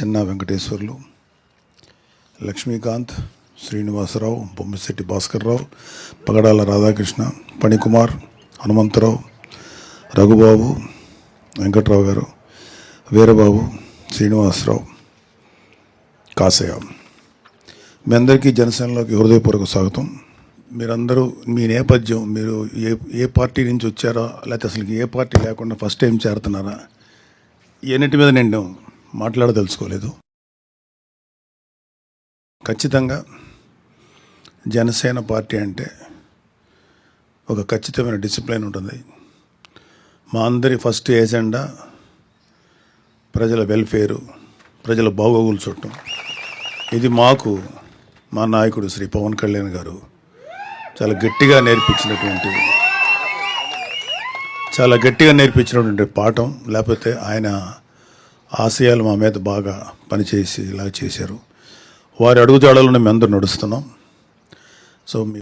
చిన్న వెంకటేశ్వర్లు, లక్ష్మీకాంత్, శ్రీనివాసరావు, బొమ్మిశెట్టి భాస్కర్రావు, పగడాల రాధాకృష్ణ, పణికుమార్, హనుమంతరావు, రఘుబాబు, వెంకట్రావు గారు, వీరబాబు, శ్రీనివాసరావు, కాసయ్య. మీ అందరికీ జనసేనలోకి హృదయపూర్వక స్వాగతం. మీరందరూ మీ నేపథ్యం, మీరు ఏ పార్టీ నుంచి వచ్చారో, లేకపోతే అసలు ఏ పార్టీ లేకుండా ఫస్ట్ టైం చేరుతున్నారా, ఎన్నిటి మీద నేను మాట్లాడదలుచుకోలేదు. ఖచ్చితంగా జనసేన పార్టీ అంటే ఒక ఖచ్చితమైన డిసిప్లిన్ ఉంటుంది. మా అందరి ఫస్ట్ ఏజెండా ప్రజల వెల్ఫేరు, ప్రజల బాగోగులు చూడటం. ఇది మాకు మా నాయకుడు శ్రీ పవన్ కళ్యాణ్ గారు చాలా గట్టిగా నేర్పించినటువంటి పాఠం. లేకపోతే ఆయన ఆశయాలు మా మీద బాగా పనిచేసి ఇలా చేశారు. వారి అడుగుజాడలను మేము అందరూ నడుస్తున్నాం. సో